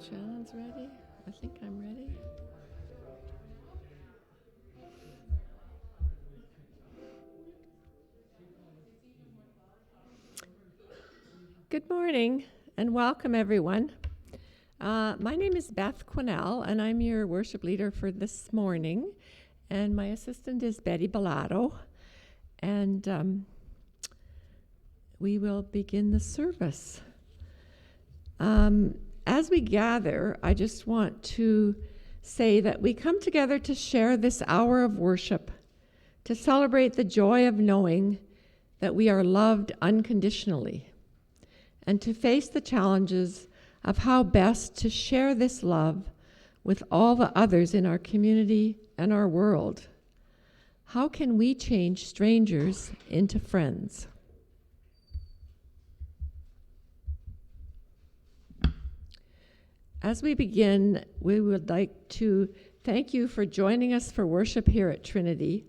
Shannon's ready. I think I'm ready. Good morning and welcome, everyone. My name is Beth Quinnell, and I'm your worship leader for this morning. And my assistant is Betty Bellato. And we will begin the service. As we gather, I just want to say that we come together to share this hour of worship, to celebrate the joy of knowing that we are loved unconditionally, and to face the challenges of how best to share this love with all the others in our community and our world. How can we change strangers into friends? As we begin, we would like to thank you for joining us for worship here at Trinity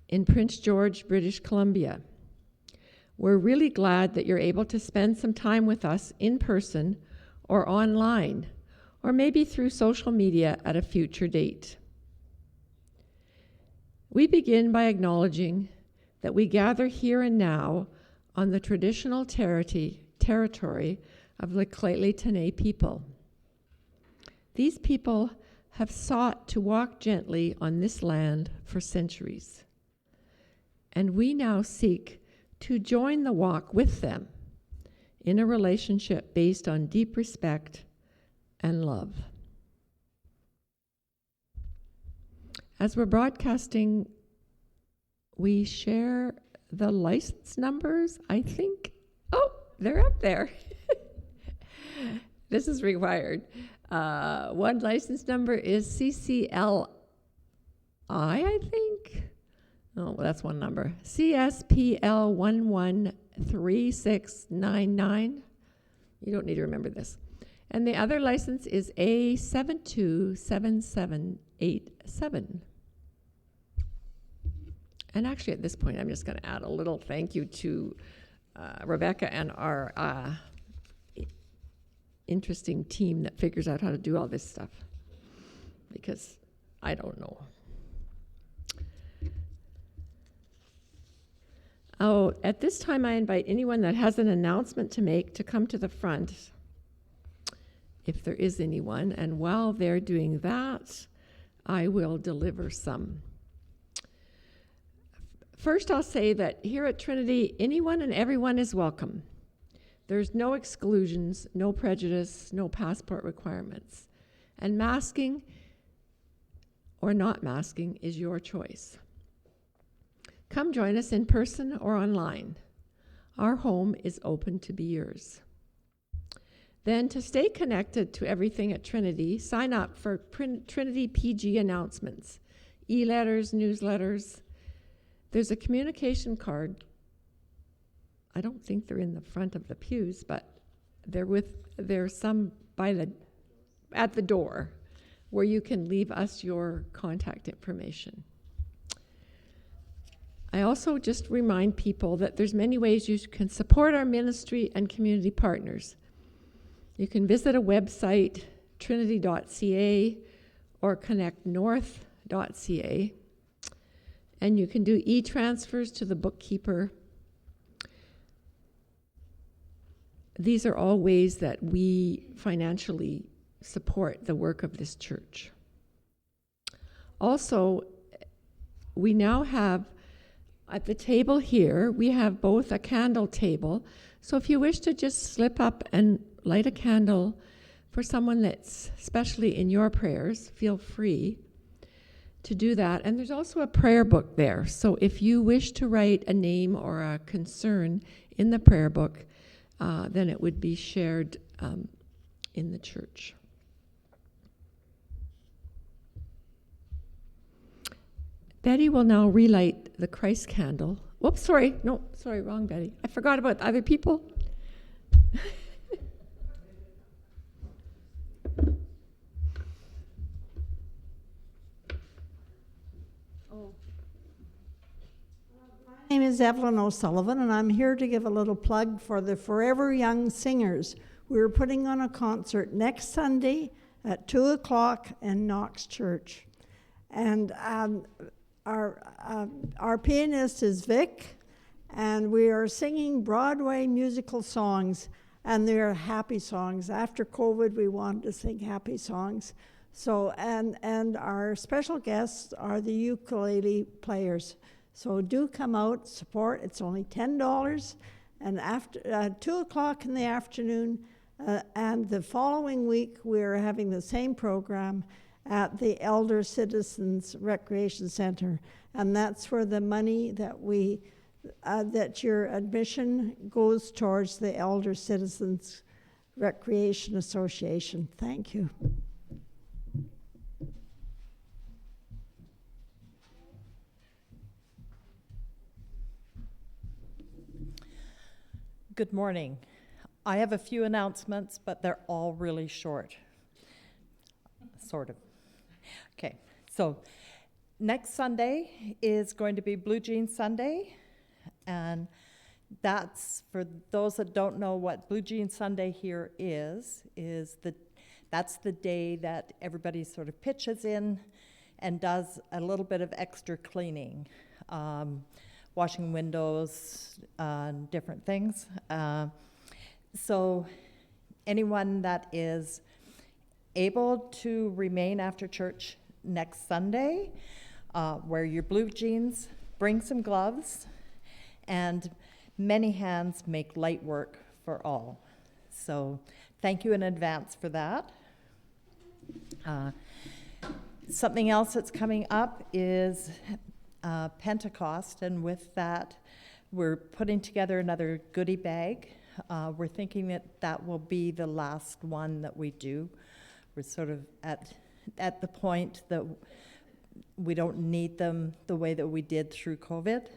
in Prince George, British Columbia. We're really glad that you're able to spend some time with us in person or online, or maybe through social media at a future date. We begin by acknowledging that we gather here and now on the traditional territory of the Lheidli people. These people have sought to walk gently on this land for centuries, and we now seek to join the walk with them in a relationship based on deep respect and love. As we're broadcasting, we share the license numbers, I think. Oh, they're up there. This is required. One license number is CCLI, I think. Oh, well, that's one number. CSPL113699. You don't need to remember this. And the other license is A727787. And actually, at this point, I'm just going to add a little thank you to Rebecca and our interesting team that figures out how to do all this stuff, because I don't know. Oh, at this time, I invite anyone that has an announcement to make to come to the front, if there is anyone, and while they're doing that, I will deliver some. First, I'll say that here at Trinity, anyone and everyone is welcome. There's no exclusions, no prejudice, no passport requirements. And masking or not masking is your choice. Come join us in person or online. Our home is open to be yours. Then, to stay connected to everything at Trinity, sign up for TrinityUCPG announcements, e-letters, newsletters. There's a communication card. I don't think they're in the front of the pews, but there's some at the door where you can leave us your contact information. I also just remind people that there's many ways you can support our ministry and community partners. You can visit a website, trinity.ca or connectnorth.ca, and you can do e-transfers to the bookkeeper. These are all ways that we financially support the work of this church. Also, we now have, at the table here, we have both a candle table. So if you wish to just slip up and light a candle for someone that's especially in your prayers, feel free to do that. And there's also a prayer book there. So if you wish to write a name or a concern in the prayer book, then it would be shared in the church. Betty will now relight the Christ candle. Whoops, sorry. No, sorry, wrong Betty. I forgot about the other people. My name is Evelyn O'Sullivan, and I'm here to give a little plug for the Forever Young Singers, We're putting on a concert next Sunday at 2 o'clock in Knox Church. And our pianist is Vic, and we are singing Broadway musical songs, and they're happy songs. After COVID, we wanted to sing happy songs. So, and our special guests are the ukulele players. So do come out, support. It's only $10. And after 2 o'clock in the afternoon, and the following week, we're having the same program at the Elder Citizens Recreation Center. And that's where the money that that your admission goes towards the Elder Citizens Recreation Association. Thank you. Good morning. I have a few announcements, but they're all really short. Sort of. Okay, so next Sunday is going to be Blue Jean Sunday, and that's, for those that don't know what Blue Jean Sunday here that's the day that everybody sort of pitches in and does a little bit of extra cleaning. Washing windows, different things. So anyone that is able to remain after church next Sunday, wear your blue jeans, bring some gloves, and many hands make light work for all. So thank you in advance for that. Something else that's coming up is Pentecost, and with that, we're putting together another goodie bag. We're thinking that will be the last one that we do. We're sort of at the point that we don't need them the way that we did through COVID.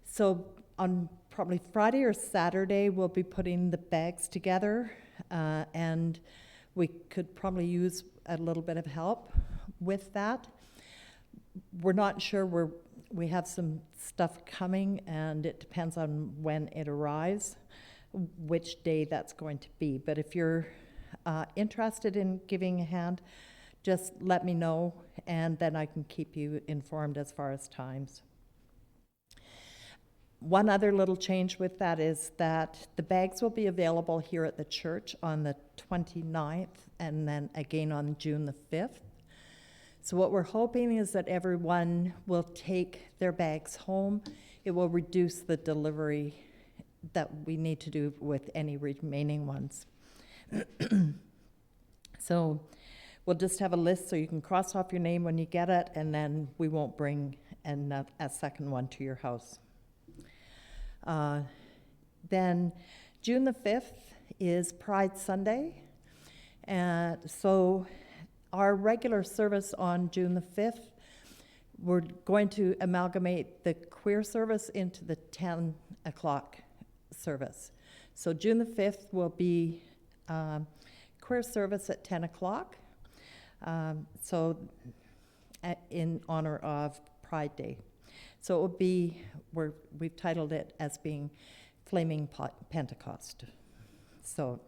So on probably Friday or Saturday, we'll be putting the bags together, and we could probably use a little bit of help with that. We're not sure. We have some stuff coming, and it depends on when it arrives, which day that's going to be. But if you're interested in giving a hand, just let me know, and then I can keep you informed as far as times. One other little change with that is that the bags will be available here at the church on the 29th, and then again on June the 5th. So what we're hoping is that everyone will take their bags home. It will reduce the delivery that we need to do with any remaining ones. So we'll just have a list so you can cross off your name when you get it, and then we won't bring a second one to your house. Then June the 5th is Pride Sunday. And so our regular service on June the 5th, we're going to amalgamate the queer service into the 10 o'clock service. So June the 5th will be queer service at 10 o'clock. So in honor of Pride Day. So it will be, we've titled it as being Flaming Pentecost. So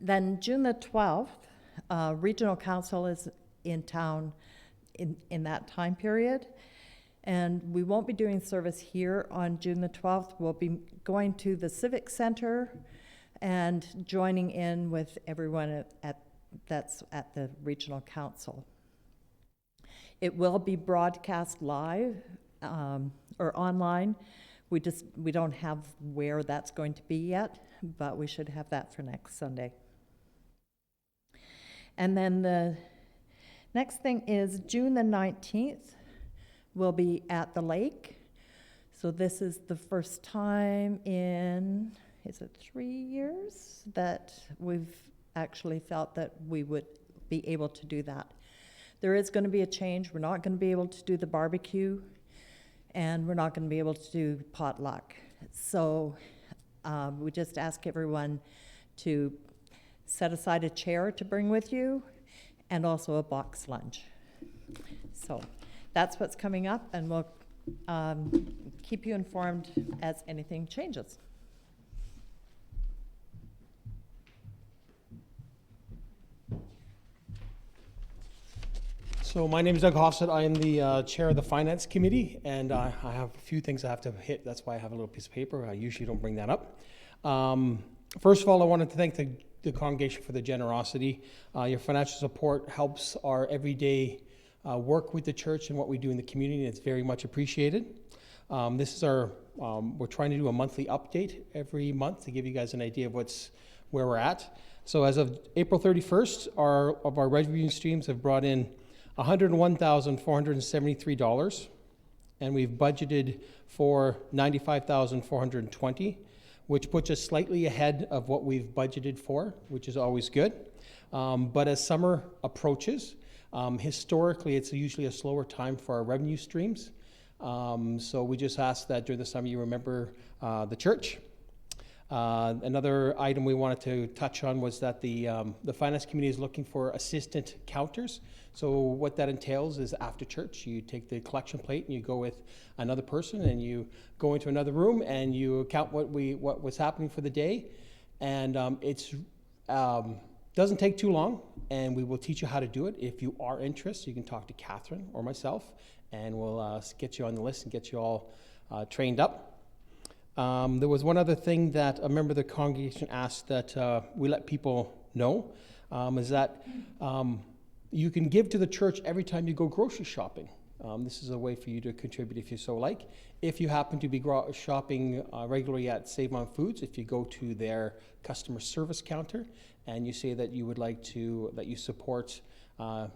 then June the 12th, Regional Council is in town in that time period. And we won't be doing service here on June the 12th. We'll be going to the Civic Center and joining in with everyone that's at the Regional Council. It will be broadcast live or online. We don't have where that's going to be yet, but we should have that for next Sunday. And then the next thing is June the 19th. We'll be at the lake. So this is the first time in, is it 3 years, that we've actually felt that we would be able to do that. There is going to be a change. We're not going to be able to do the barbecue, and we're not going to be able to do potluck. So we just ask everyone to set aside a chair to bring with you, and also a box lunch. So that's what's coming up, and we'll keep you informed as anything changes. So my name is Doug Hofstad. I am the chair of the Finance Committee, and I have a few things I have to hit. That's why I have a little piece of paper. I usually don't bring that up. First of all, I wanted to thank the congregation for the generosity. Your financial support helps our everyday work with the church and what we do in the community, and it's very much appreciated. This is we're trying to do a monthly update every month to give you guys an idea of where we're at. So as of April 31st, our revenue streams have brought in $101,473, and we've budgeted for $95,420, which puts us slightly ahead of what we've budgeted for, which is always good. But as summer approaches, historically it's usually a slower time for our revenue streams. So we just ask that during the summer you remember the church. Another item we wanted to touch on was that the finance committee is looking for assistant counters. So what that entails is after church, you take the collection plate and you go with another person and you go into another room and you count what was happening for the day. And it's doesn't take too long, and we will teach you how to do it. If you are interested, you can talk to Catherine or myself, and we'll get you on the list and get you all trained up. There was one other thing that a member of the congregation asked that we let people know, is that you can give to the church every time you go grocery shopping. This is a way for you to contribute if you so like. If you happen to be shopping regularly at Save On Foods, if you go to their customer service counter and you say that you would like that you support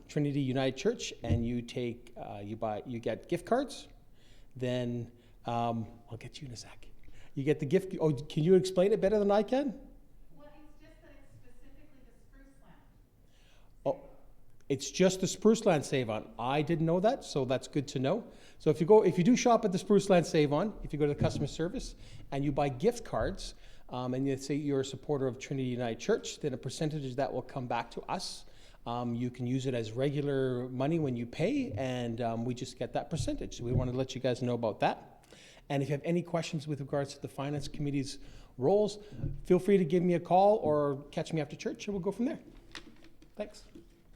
Trinity United Church, and you you get gift cards, then I'll get you in a sec. You get the gift. Oh, can you explain it better than I can? Well, it's just that it's specifically the Spruce Land. Oh, it's just the Spruce Land Save On. I didn't know that, so that's good to know. So if you do shop at the Spruce Land Save On, if you go to the customer service and you buy gift cards, and you say you're a supporter of Trinity United Church, then a percentage of that will come back to us. You can use it as regular money when you pay, and we just get that percentage. So we want to let you guys know about that. And if you have any questions with regards to the Finance Committee's roles, feel free to give me a call or catch me after church, and we'll go from there. Thanks.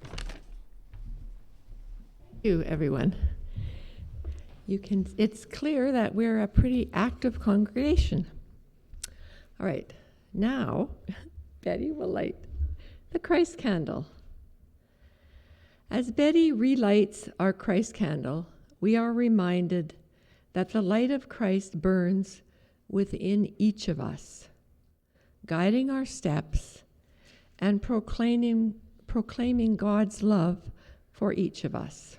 Thank you, everyone. It's clear that we're a pretty active congregation. All right, now Betty will light the Christ candle. As Betty relights our Christ candle, we are reminded that the light of Christ burns within each of us, guiding our steps and proclaiming God's love for each of us.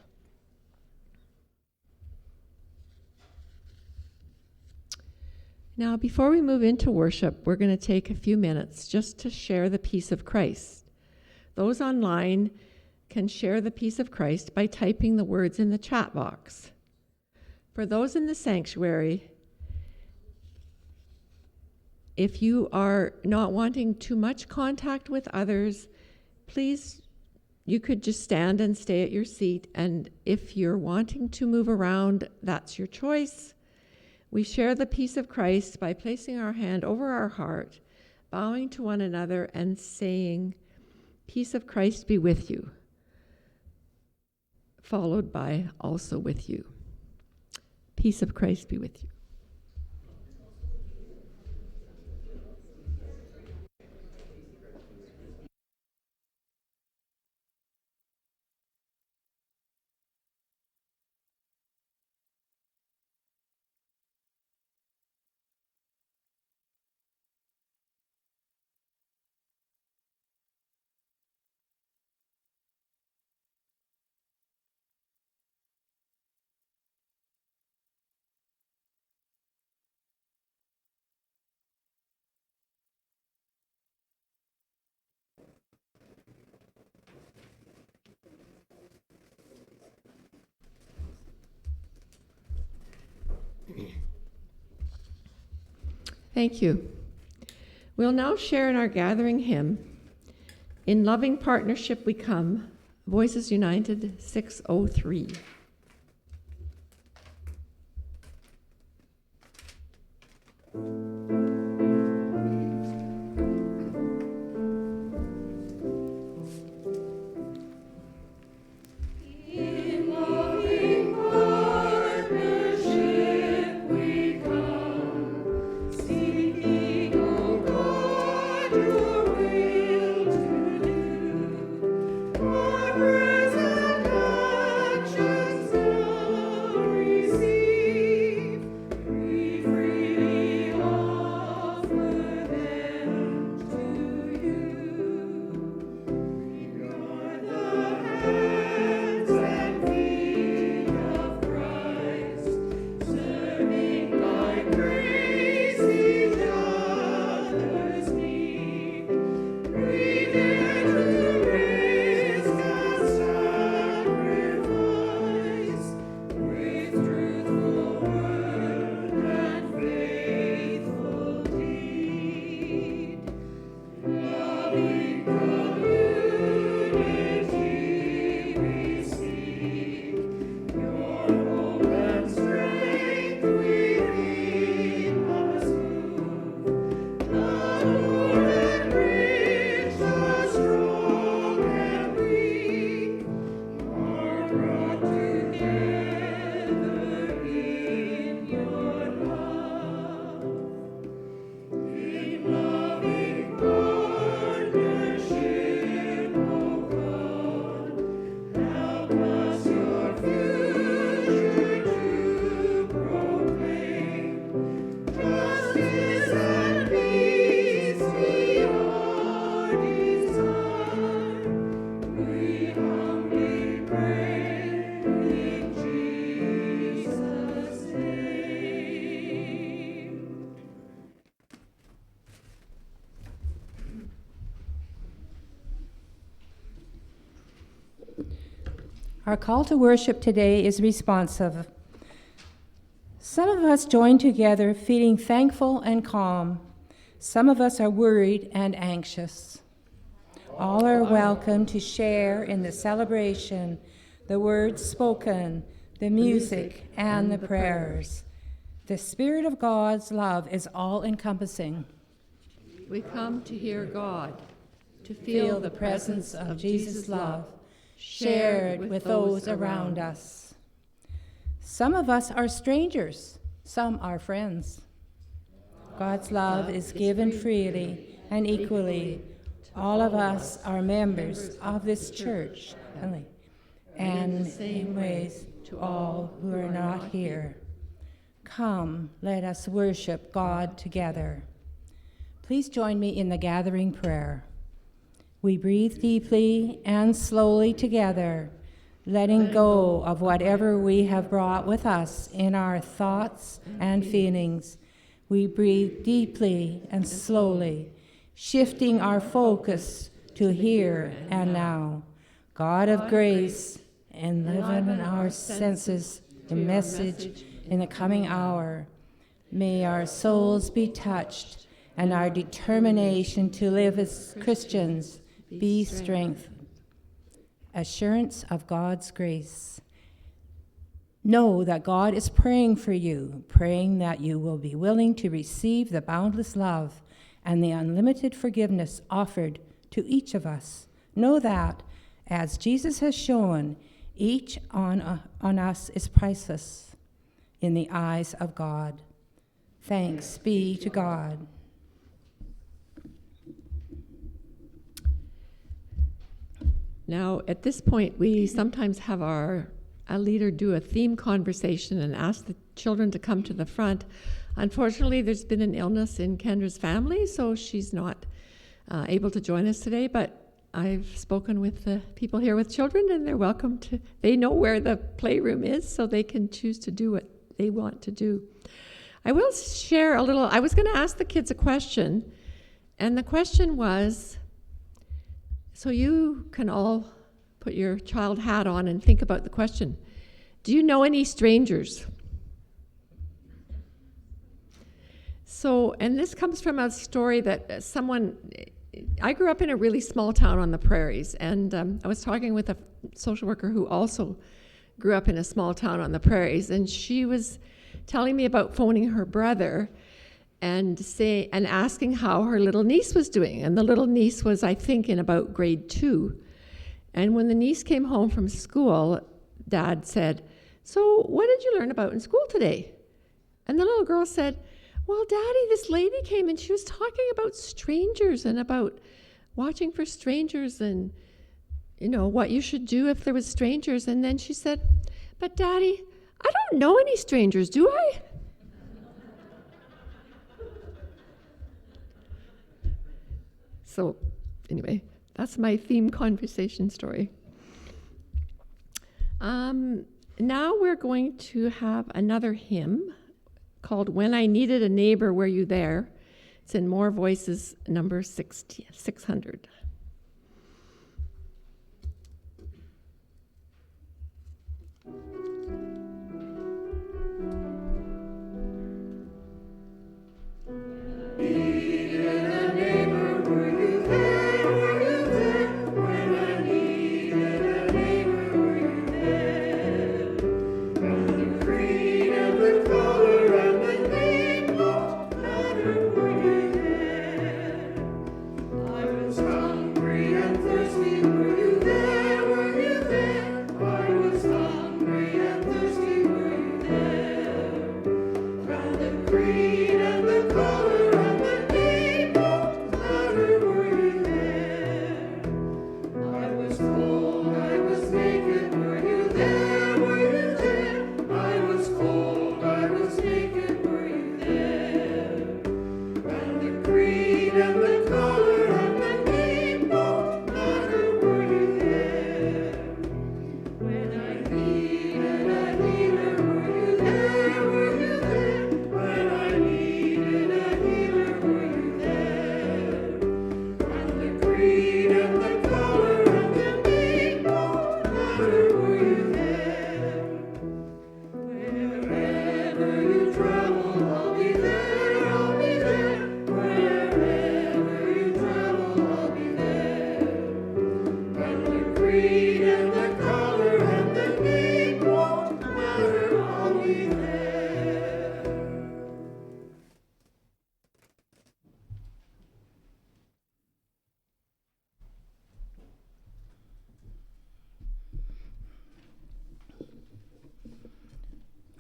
Now, before we move into worship, we're going to take a few minutes just to share the peace of Christ. Those online can share the peace of Christ by typing the words in the chat box. For those in the sanctuary, if you are not wanting too much contact with others, please, you could just stand and stay at your seat. And if you're wanting to move around, that's your choice. We share the peace of Christ by placing our hand over our heart, bowing to one another and saying, "Peace of Christ be with you," followed by "also with you." Peace of Christ be with you. Thank you. We'll now share in our gathering hymn, "In Loving Partnership We Come," Voices United 603. Yeah. Our call to worship today is responsive. Some of us join together feeling thankful and calm. Some of us are worried and anxious. All are welcome to share in the celebration, the words spoken, the music, and the prayers. The Spirit of God's love is all-encompassing. We come to hear God, to Feel the presence of Jesus' love shared with those around us. Some of us are strangers, some are friends. God's love is given freely and equally. All of us are members of this church, and in the same ways to all who are not here. Come, let us worship God together. Please join me in the gathering prayer. We breathe deeply and slowly together, letting go of whatever we have brought with us in our thoughts and feelings. We breathe deeply and slowly, shifting our focus to here and now. God of grace, enliven in our senses the message in the coming hour. May our souls be touched and our determination to live as Christians be strengthened. Assurance of God's grace. Know that God is praying for you, praying that you will be willing to receive the boundless love and the unlimited forgiveness offered to each of us. Know that, as Jesus has shown, each on us is priceless in the eyes of God. Thanks be to God. Now, at this point, we sometimes have a leader do a theme conversation and ask the children to come to the front. Unfortunately, there's been an illness in Kendra's family, so she's not able to join us today, but I've spoken with the people here with children, and they're welcome to, they know where the playroom is, so they can choose to do what they want to do. I will share a little, I was going to ask the kids a question, and the question was, so you can all put your child hat on and think about the question. Do you know any strangers? So, and this comes from a story that I grew up in a really small town on the prairies, and I was talking with a social worker who also grew up in a small town on the prairies, and she was telling me about phoning her brother and asking how her little niece was doing. And the little niece was, I think, in about grade 2. And when the niece came home from school, Dad said, "So what did you learn about in school today?" And the little girl said, "Well, Daddy, this lady came and she was talking about strangers and about watching for strangers and, you know, what you should do if there was strangers." And then she said, "But Daddy, I don't know any strangers, do I?" So anyway, that's my theme conversation story. Now we're going to have another hymn called "When I Needed a Neighbor, Were You There?" It's in More Voices, number 600. I was hungry.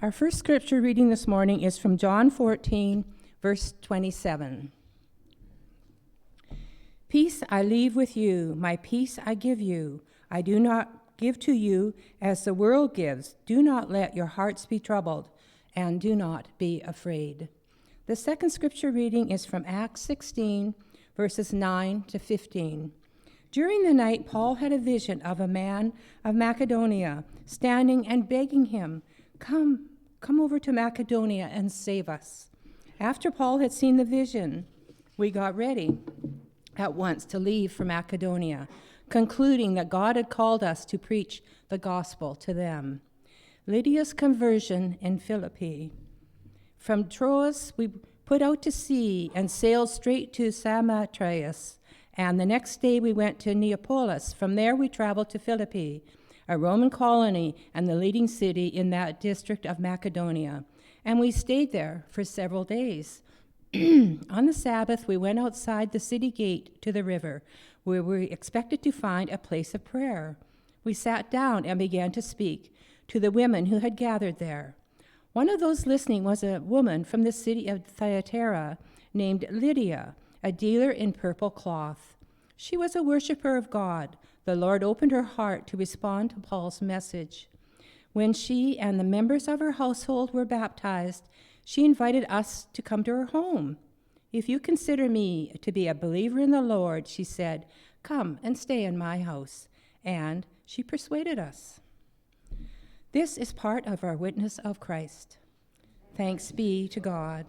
Our first scripture reading this morning is from John 14, verse 27. Peace I leave with you, my peace I give you. I do not give to you as the world gives. Do not let your hearts be troubled, and do not be afraid. The second scripture reading is from Acts 16, verses 9 to 15. During the night, Paul had a vision of a man of Macedonia standing and begging him, Come over to Macedonia and save us. After Paul had seen the vision, we got ready at once to leave for Macedonia, concluding that God had called us to preach the gospel to them. Lydia's conversion in Philippi. From Troas, we put out to sea and sailed straight to Samothrace, and the next day we went to Neapolis. From there we traveled to Philippi, a Roman colony and the leading city in that district of Macedonia, and we stayed there for several days. On the Sabbath, we went outside the city gate to the river, where we expected to find a place of prayer. We sat down and began to speak to the women who had gathered there. One of those listening was a woman from the city of Thyatira named Lydia, a dealer in purple cloth. She was a worshiper of God. The Lord opened her heart to respond to Paul's message. When she and the members of her household were baptized, she invited us to come to her home. If you consider me to be a believer in the Lord, she said, come and stay in my house. And she persuaded us. This is part of our witness of Christ. Thanks be to God.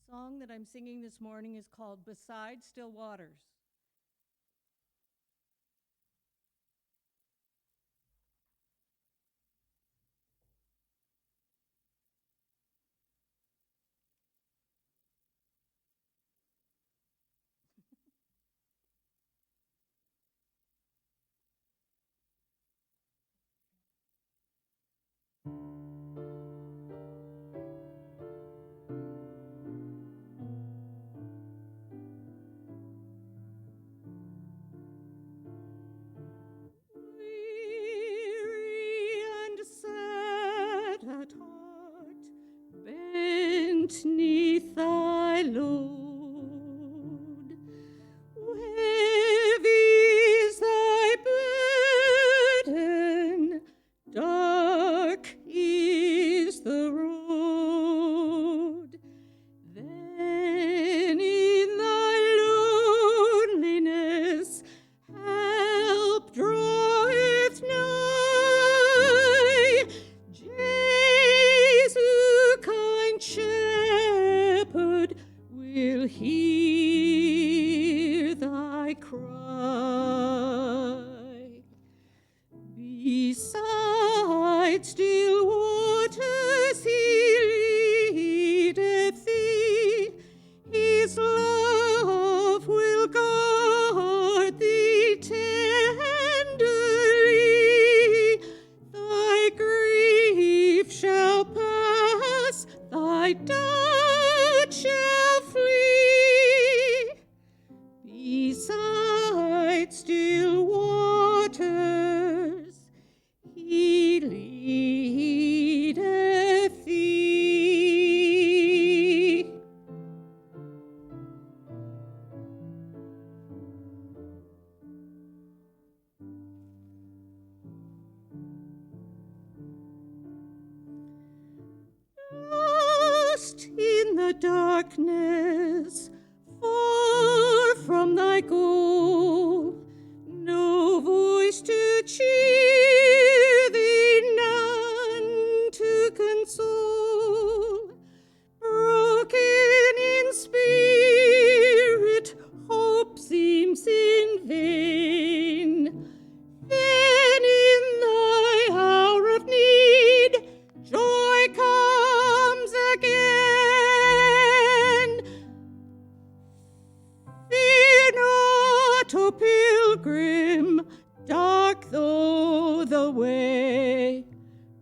The song that I'm singing this morning is called Beside Still Waters. Neath thy load, heavy is thy burden, dark is the road. Then in thy loneliness help draweth nigh. Jesus, kind shepherd, will hear thy cry. Beside still waters he leadeth thee, his love will guard thee tenderly. Thy grief shall pass, thy doubt shall flee. Beside still waters he leadeth thee. Lost in the darkness, far from thy goal, no voice to cheer thee, none to console. Broken in spirit, hope seems in vain. Then in thy hour of need, joy comes again. not, O pilgrim, dark though the way.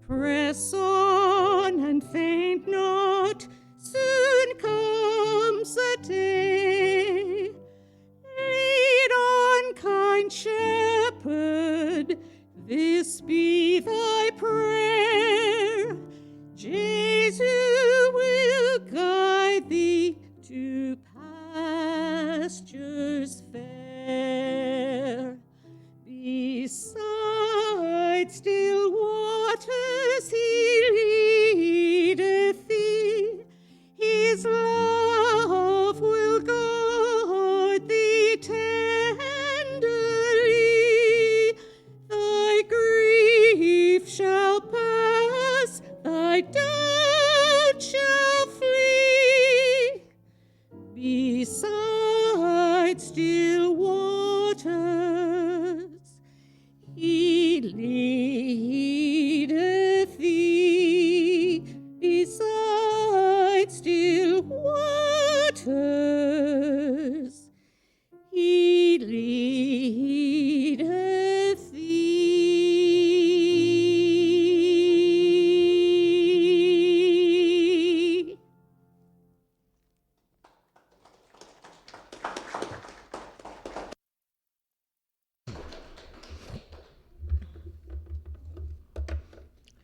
Press on and faint not, soon comes the day. Lead on, kind shepherd, this be thy prayer. Jesus will guide thee to pastures fair. Beside still waters he leadeth thee. His love will guard thee tenderly. Thy grief shall pass, thy doubt shall flee. Beside still waters he leadeth thee. Beside still waters he leadeth thee.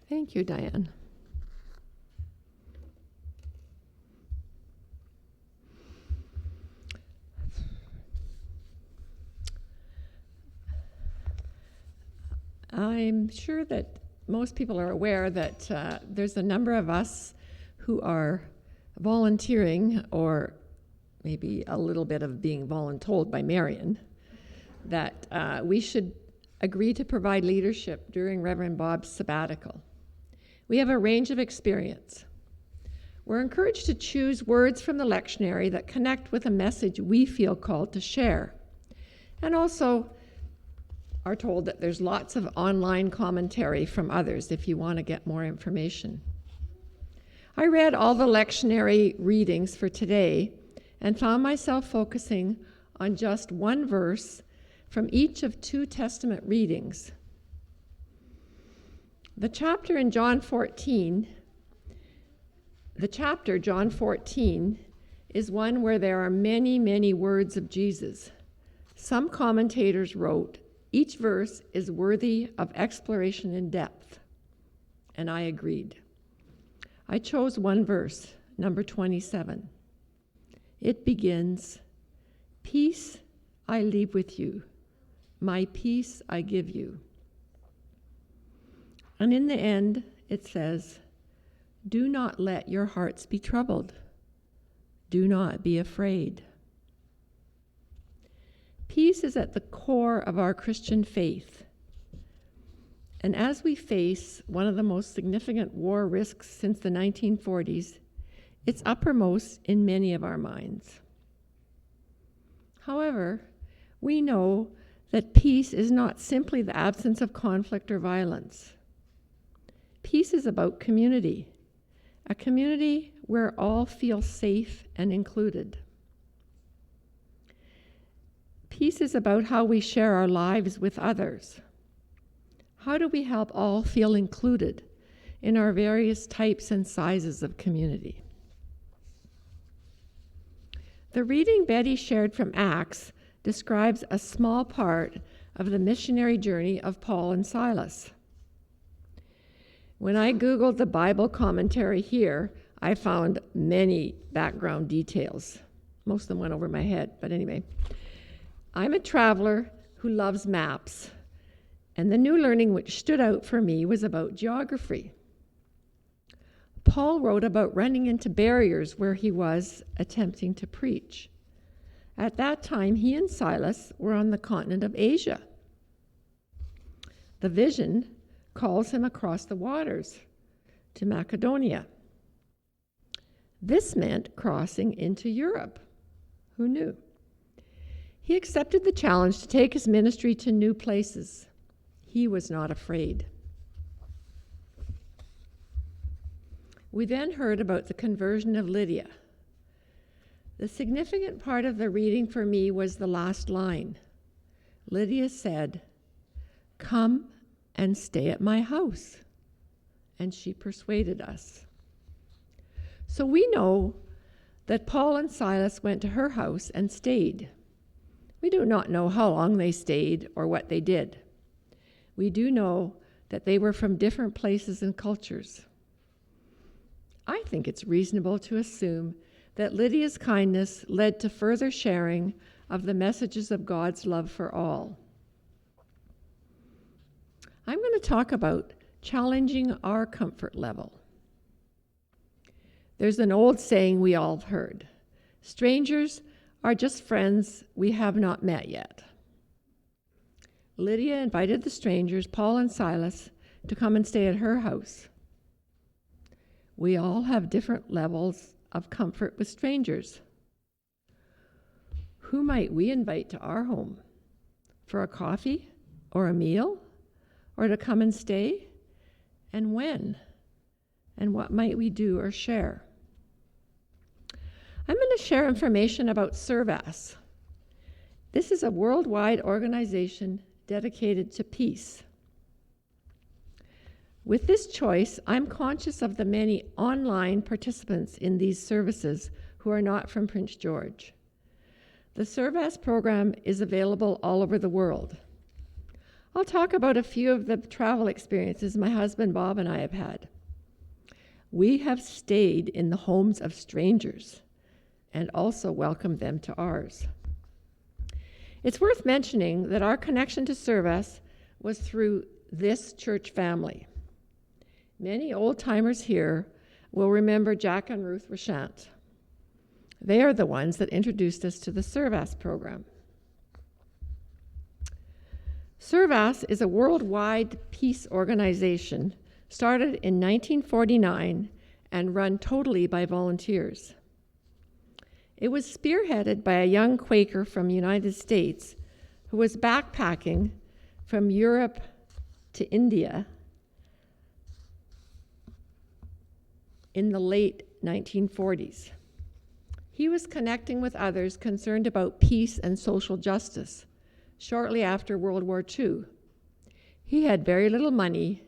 Thank you, Diane. I'm sure that most people are aware that there's a number of us who are volunteering, or maybe a little bit of being voluntold by Marion, that we should agree to provide leadership during Reverend Bob's sabbatical. We have a range of experience. We're encouraged to choose words from the lectionary that connect with a message we feel called to share, and also are told that there's lots of online commentary from others if you want to get more information. I read all the lectionary readings for today and found myself focusing on just one verse from each of 2 Testament readings. The chapter John 14, is one where there are many, many words of Jesus. Some commentators wrote, each verse is worthy of exploration in depth, and I agreed. I chose one verse, number 27. It begins, "Peace I leave with you, my peace I give you." And in the end, it says, "Do not let your hearts be troubled. Do not be afraid." Peace is at the core of our Christian faith. And as we face one of the most significant war risks since the 1940s, it's uppermost in many of our minds. However, we know that peace is not simply the absence of conflict or violence. Peace is about community, a community where all feel safe and included. Peace is about how we share our lives with others. How do we help all feel included in our various types and sizes of community? The reading Betty shared from Acts describes a small part of the missionary journey of Paul and Silas. When I Googled the Bible commentary here, I found many background details. Most of them went over my head, but anyway. I'm a traveler who loves maps, and the new learning which stood out for me was about geography. Paul wrote about running into barriers where he was attempting to preach. At that time, he and Silas were on the continent of Asia. The vision calls him across the waters to Macedonia. This meant crossing into Europe. Who knew? He accepted the challenge to take his ministry to new places. He was not afraid. We then heard about the conversion of Lydia. The significant part of the reading for me was the last line. Lydia said, "Come and stay at my house." And she persuaded us. So we know that Paul and Silas went to her house and stayed. We do not know how long they stayed or what they did. We do know that they were from different places and cultures. I think it's reasonable to assume that Lydia's kindness led to further sharing of the messages of God's love for all. I'm going to talk about challenging our comfort level. There's an old saying we all have heard: strangers are just friends we have not met yet. Lydia invited the strangers, Paul and Silas, to come and stay at her house. We all have different levels of comfort with strangers. Who might we invite to our home? For a coffee or a meal? Or to come and stay? And when? And what might we do or share? I'm going to share information about SERVAS. This is a worldwide organization dedicated to peace. With this choice, I'm conscious of the many online participants in these services who are not from Prince George. The SERVAS program is available all over the world. I'll talk about a few of the travel experiences my husband Bob and I have had. We have stayed in the homes of strangers and also welcomed them to ours. It's worth mentioning that our connection to SERVAS was through this church family. Many old-timers here will remember Jack and Ruth Rashant. They are the ones that introduced us to the SERVAS program. SERVAS is a worldwide peace organization started in 1949 and run totally by volunteers. It was spearheaded by a young Quaker from the United States who was backpacking from Europe to India in the late 1940s. He was connecting with others concerned about peace and social justice shortly after World War II. He had very little money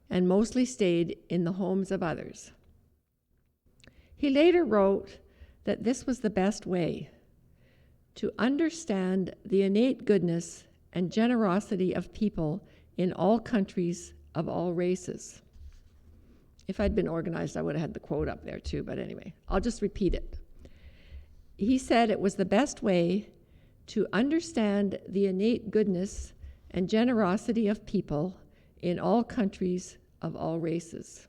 and mostly stayed in the homes of others. He later wrote that this was the best way to understand the innate goodness and generosity of people in all countries of all races. If I'd been organized, I would have had the quote up there too, but anyway, I'll just repeat it. He said it was the best way to understand the innate goodness and generosity of people in all countries of all races.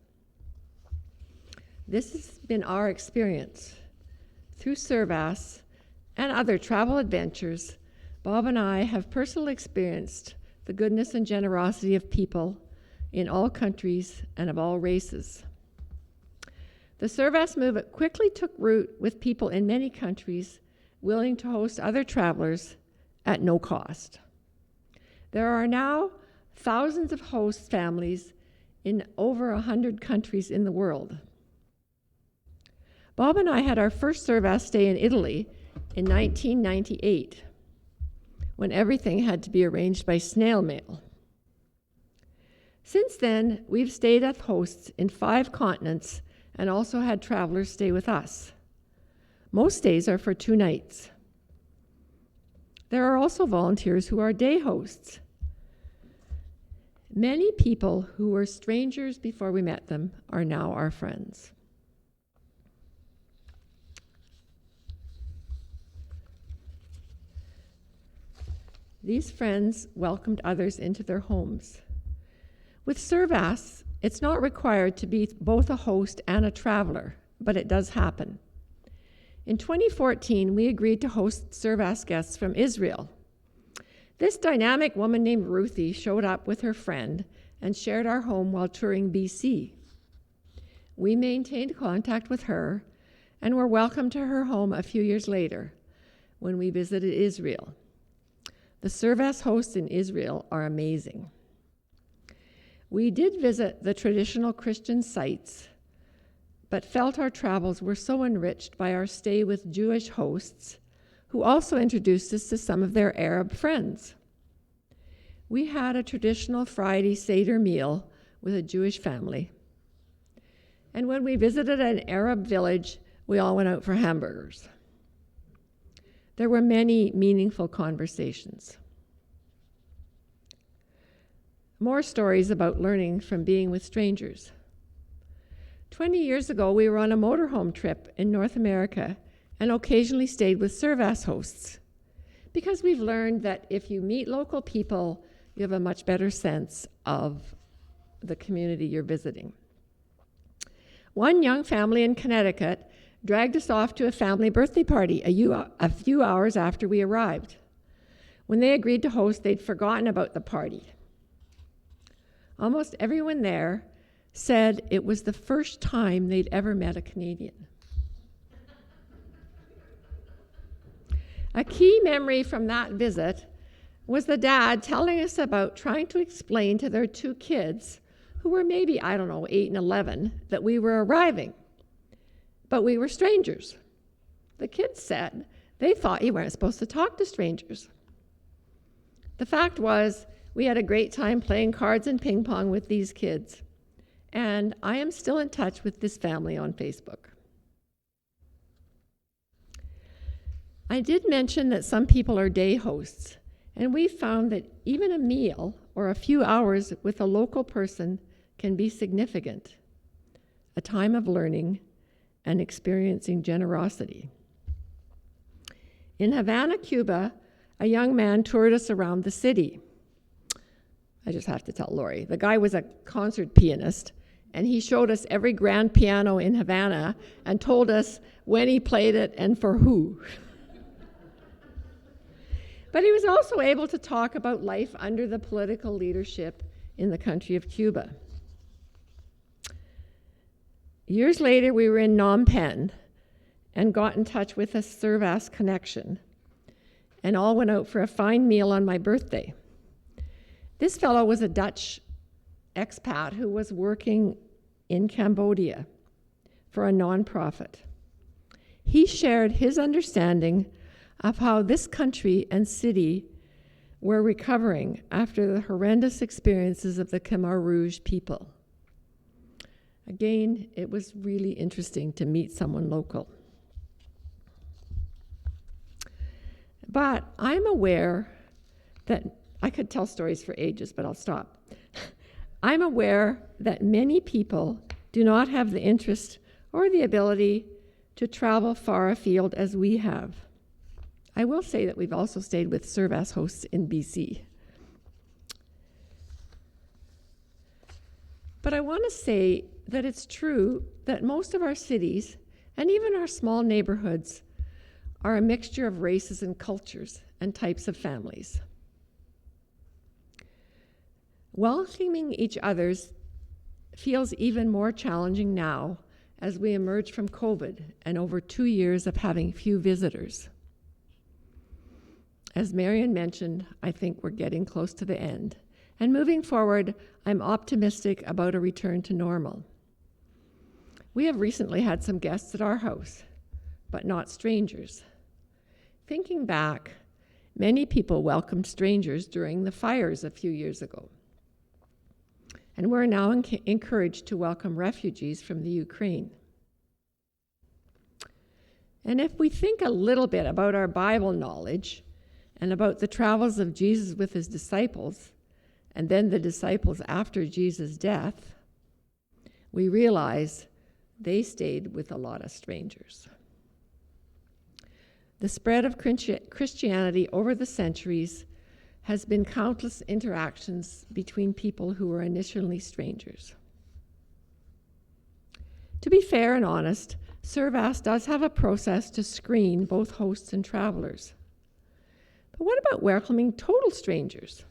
This has been our experience. Through SERVAS and other travel adventures, Bob and I have personally experienced the goodness and generosity of people in all countries and of all races. The SERVAS movement quickly took root with people in many countries willing to host other travelers at no cost. There are now thousands of host families in over 100 countries in the world. Bob and I had our first SERVAS stay in Italy in 1998, when everything had to be arranged by snail mail. Since then, we've stayed at hosts in 5 continents and also had travelers stay with us. Most stays are for 2 nights. There are also volunteers who are day hosts. Many people who were strangers before we met them are now our friends. These friends welcomed others into their homes. With SERVAS, it's not required to be both a host and a traveler, but it does happen. In 2014, we agreed to host SERVAS guests from Israel. This dynamic woman named Ruthie showed up with her friend and shared our home while touring BC. We maintained contact with her and were welcomed to her home a few years later when we visited Israel. The SERVAS hosts in Israel are amazing. We did visit the traditional Christian sites, but felt our travels were so enriched by our stay with Jewish hosts, who also introduced us to some of their Arab friends. we had a traditional Friday Seder meal with a Jewish family. And when we visited an Arab village, we all went out for hamburgers. There were many meaningful conversations. More stories about learning from being with strangers. 20 years ago, we were on a motorhome trip in North America and occasionally stayed with Servas hosts, because we've learned that if you meet local people, you have a much better sense of the community you're visiting. One young family in Connecticut dragged us off to a family birthday party a few hours after we arrived. When they agreed to host, they'd forgotten about the party. Almost everyone there said it was the first time they'd ever met a Canadian. A key memory from that visit was the dad telling us about trying to explain to their two kids, who were maybe, 8 and 11, that we were arriving, but we were strangers. The kids said they thought you weren't supposed to talk to strangers. The fact was, we had a great time playing cards and ping pong with these kids, and I am still in touch with this family on Facebook. I did mention that some people are day hosts, and we found that even a meal or a few hours with a local person can be significant, a time of learning and experiencing generosity. In Havana, Cuba, a young man toured us around the city. I just have to tell Lori, the guy was a concert pianist, and he showed us every grand piano in Havana and told us when he played it and for who. But he was also able to talk about life under the political leadership in the country of Cuba. Years later, we were in Phnom Penh and got in touch with a Servas connection, and all went out for a fine meal on my birthday. This fellow was a Dutch expat who was working in Cambodia for a nonprofit. He shared his understanding of how this country and city were recovering after the horrendous experiences of the Khmer Rouge people. Again, it was really interesting to meet someone local. But I'm aware that, I could tell stories for ages, but I'll stop. I'm aware that many people do not have the interest or the ability to travel far afield as we have. I will say that we've also stayed with Servas hosts in BC. But I want to say that it's true that most of our cities, and even our small neighborhoods, are a mixture of races and cultures and types of families. Welcoming each other's feels even more challenging now as we emerge from COVID and over 2 years of having few visitors. As Marion mentioned, I think we're getting close to the end. And moving forward, I'm optimistic about a return to normal. We have recently had some guests at our house, but not strangers. Thinking back, many people welcomed strangers during the fires a few years ago. And we're now encouraged to welcome refugees from the Ukraine. And if we think a little bit about our Bible knowledge and about the travels of Jesus with his disciples, and then the disciples after Jesus' death, we realize they stayed with a lot of strangers. The spread of Christianity over the centuries has been countless interactions between people who were initially strangers. To be fair and honest, Servas does have a process to screen both hosts and travelers. But what about welcoming total strangers?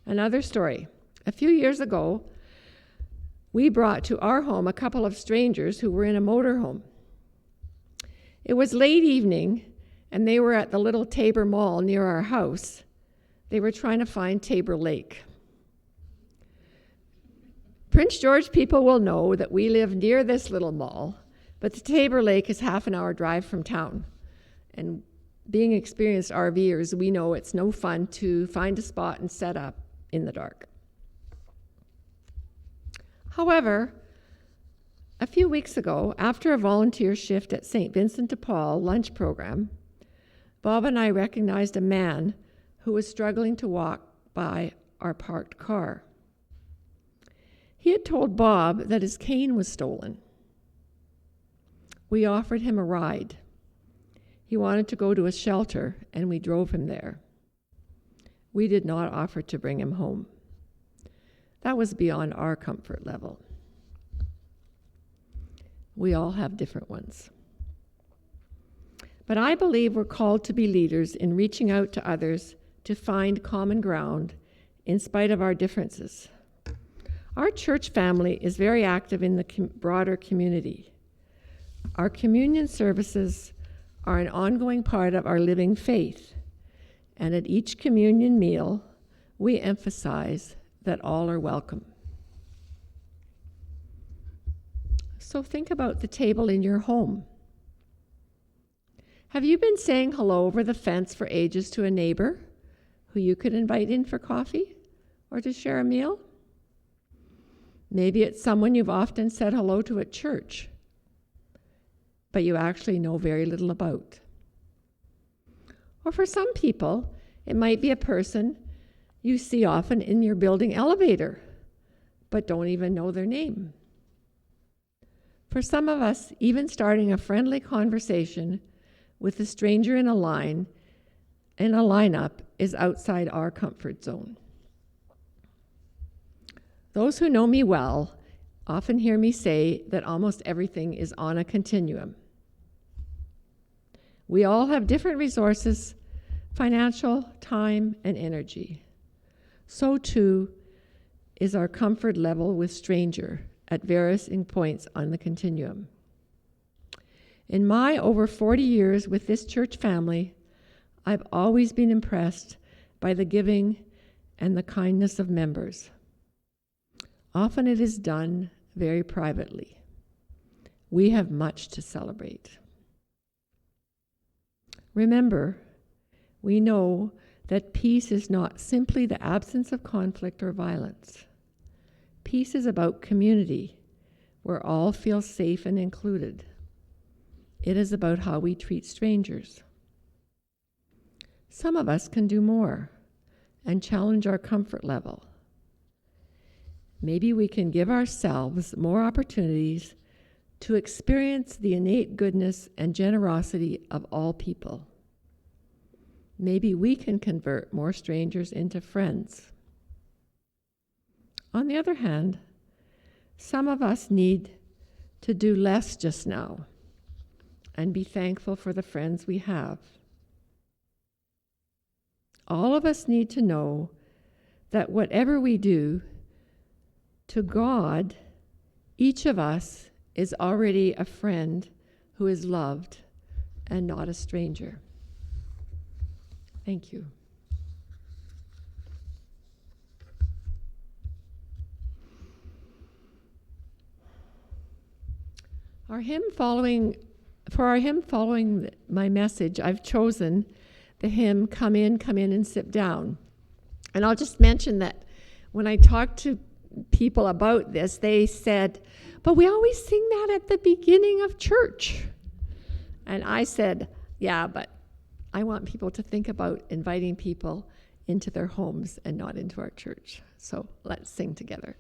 Another story. A few years ago, we brought to our home a couple of strangers who were in a motorhome. It was late evening, and they were at the little Tabor Mall near our house. They were trying to find Tabor Lake. Prince George people will know that we live near this little mall, but the Tabor Lake is half an hour drive from town. And being experienced RVers, we know it's no fun to find a spot and set up in the dark. However, a few weeks ago, after a volunteer shift at St. Vincent de Paul lunch program, Bob and I recognized a man who was struggling to walk by our parked car. He had told Bob that his cane was stolen. We offered him a ride. He wanted to go to a shelter, and we drove him there. We did not offer to bring him home. That was beyond our comfort level. We all have different ones. But I believe we're called to be leaders in reaching out to others to find common ground in spite of our differences. Our church family is very active in the broader community. Our communion services are an ongoing part of our living faith, and at each communion meal, we emphasize that all are welcome. So think about the table in your home. Have you been saying hello over the fence for ages to a neighbor who you could invite in for coffee or to share a meal? Maybe it's someone you've often said hello to at church, but you actually know very little about. Or for some people, it might be a person you see often in your building elevator, but don't even know their name. For some of us, even starting a friendly conversation with a stranger in a lineup is outside our comfort zone. Those who know me well often hear me say that almost everything is on a continuum. We all have different resources, financial, time, and energy. So too is our comfort level with stranger at various points on the continuum. In my over 40 years with this church family, I've always been impressed by the giving and the kindness of members. Often it is done very privately. We have much to celebrate. Remember, we know that peace is not simply the absence of conflict or violence. Peace is about community, where all feel safe and included. It is about how we treat strangers. Some of us can do more and challenge our comfort level. Maybe we can give ourselves more opportunities to experience the innate goodness and generosity of all people. Maybe we can convert more strangers into friends. On the other hand, some of us need to do less just now and be thankful for the friends we have. All of us need to know that whatever we do, to God, each of us is already a friend who is loved and not a stranger. Thank you. For our hymn following my message, I've chosen the hymn, Come In and Sit Down. And I'll just mention that when I talked to people about this, they said, but we always sing that at the beginning of church. And I said, yeah, but I want people to think about inviting people into their homes and not into our church. So let's sing together.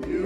You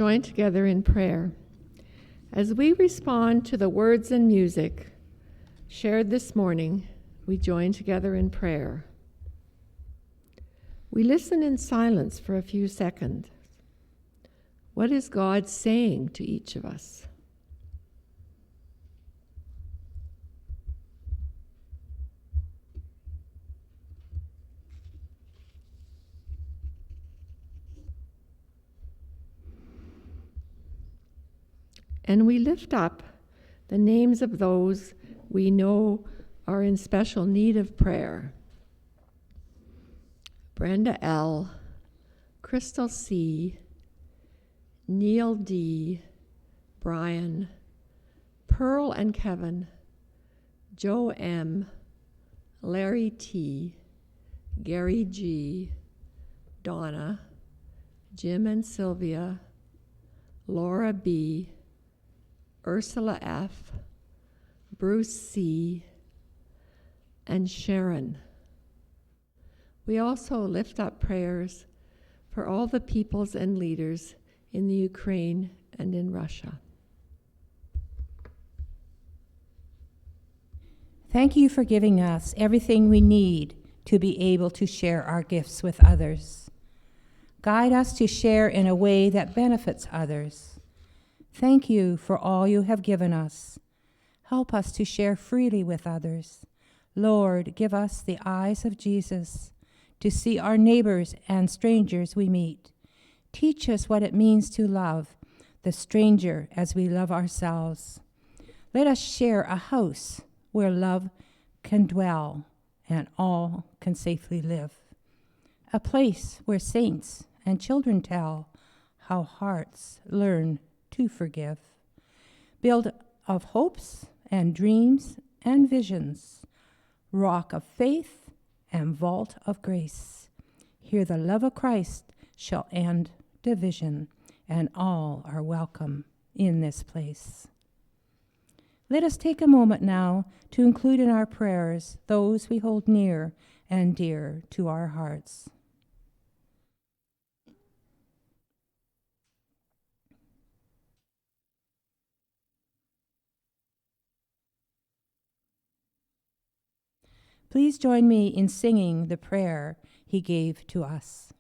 Join together in prayer. As we respond to the words and music shared this morning, we join together in prayer. We listen in silence for a few seconds. What is God saying to each of us? And we lift up the names of those we know are in special need of prayer. Brenda L., Crystal C., Neil D., Brian, Pearl and Kevin, Joe M., Larry T., Gary G., Donna, Jim and Sylvia, Laura B., Ursula F., Bruce C., and Sharon. We also lift up prayers for all the peoples and leaders in the Ukraine and in Russia. Thank you for giving us everything we need to be able to share our gifts with others. Guide us to share in a way that benefits others. Thank you for all you have given us. Help us to share freely with others. Lord, give us the eyes of Jesus to see our neighbors and strangers we meet. Teach us what it means to love the stranger as we love ourselves. Let us share a house where love can dwell and all can safely live. A place where saints and children tell how hearts learn to forgive. Build of hopes and dreams and visions, rock of faith and vault of grace. Here the love of Christ shall end division, and all are welcome in this place. Let us take a moment now to include in our prayers those we hold near and dear to our hearts. Please join me in singing the prayer he gave to us.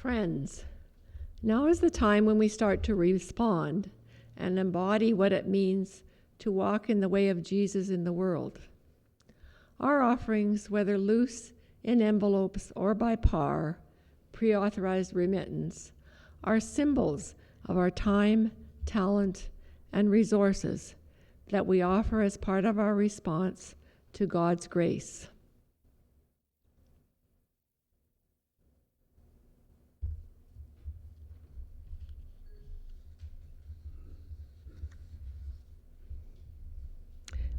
Friends, now is the time when we start to respond and embody what it means to walk in the way of Jesus in the world. Our offerings, whether loose in envelopes or by par, pre-authorized remittance, are symbols of our time, talent, and resources that we offer as part of our response to God's grace.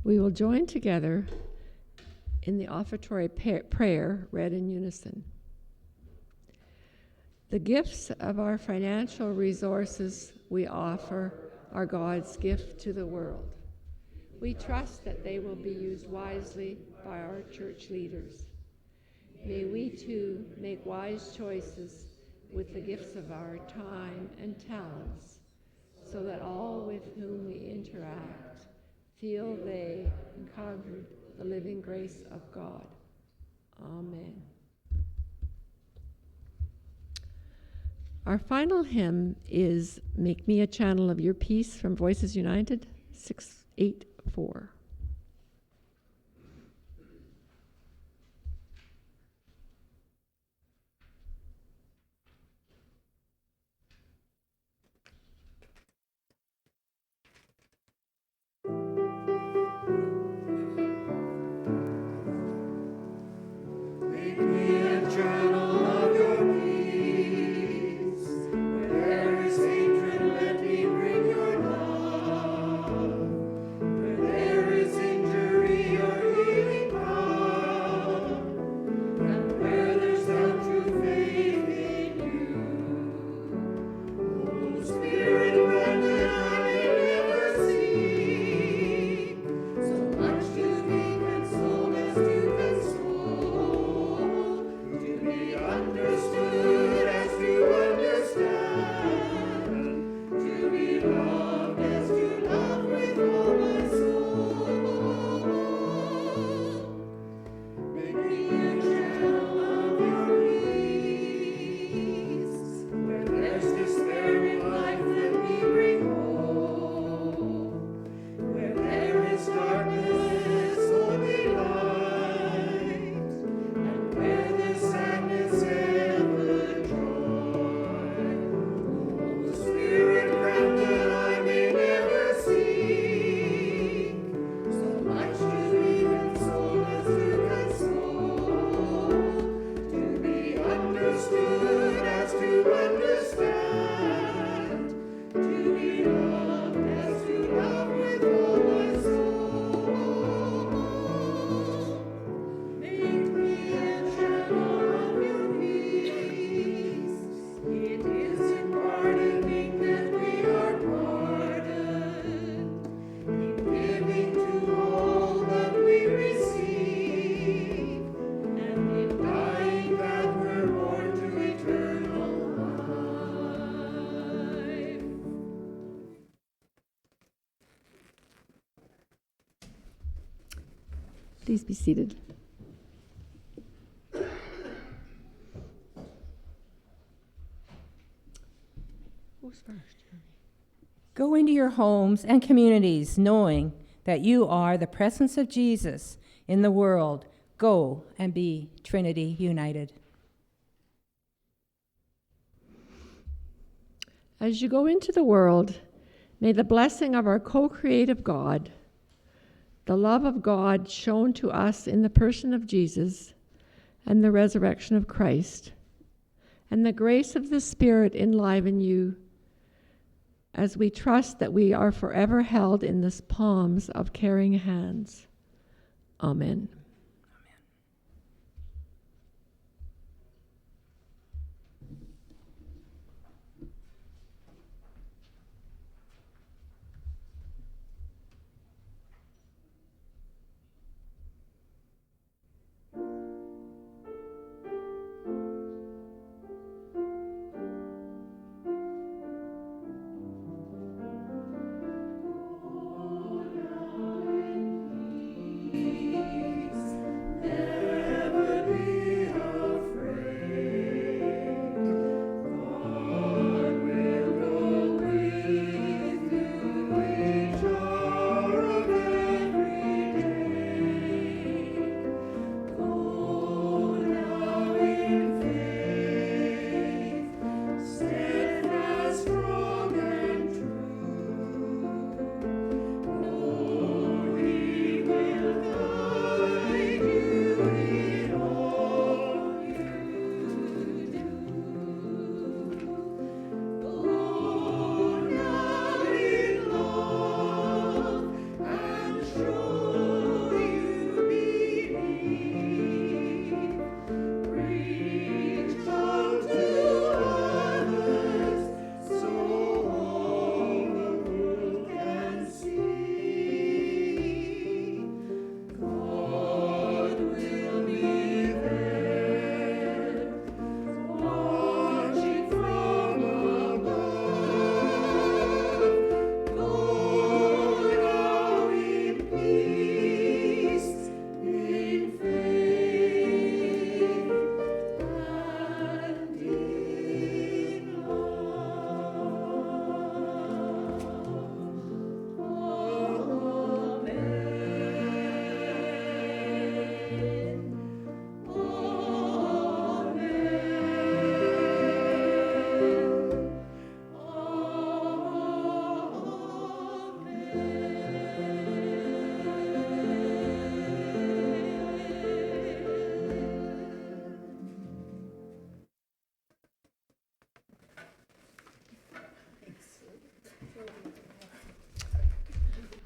We will join together in the offertory prayer read in unison. The gifts of our financial resources we offer are God's gift to the world. We trust that they will be used wisely by our church leaders. May we too make wise choices with the gifts of our time and talents, so that all with whom we interact feel they encountered the living grace of God. Amen. Our final hymn is Make Me a Channel of Your Peace from Voices United, 684. There Please be seated. Who's first? Go into your homes and communities knowing that you are the presence of Jesus in the world. Go and be Trinity United. As you go into the world, may the blessing of our co-creative God, the love of God shown to us in the person of Jesus and the resurrection of Christ, and the grace of the Spirit enliven you as we trust that we are forever held in the palms of caring hands. Amen.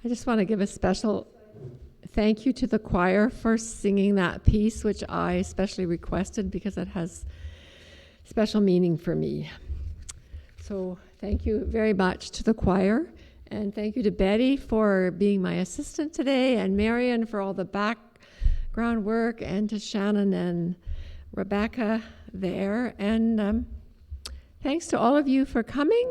I just want to give a special thank you to the choir for singing that piece, which I especially requested because it has special meaning for me. So thank you very much to the choir, and thank you to Betty for being my assistant today, and Marion for all the background work, and to Shannon and Rebecca there. And thanks to all of you for coming.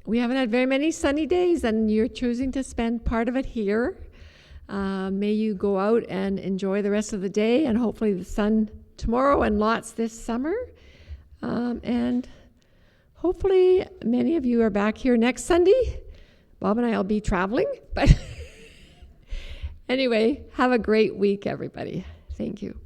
We haven't had very many sunny days, and you're choosing to spend part of it here. May you go out and enjoy the rest of the day, and hopefully the sun tomorrow and lots this summer. And hopefully many of you are back here next Sunday. Bob and I will be traveling, but anyway, have a great week, everybody. Thank you.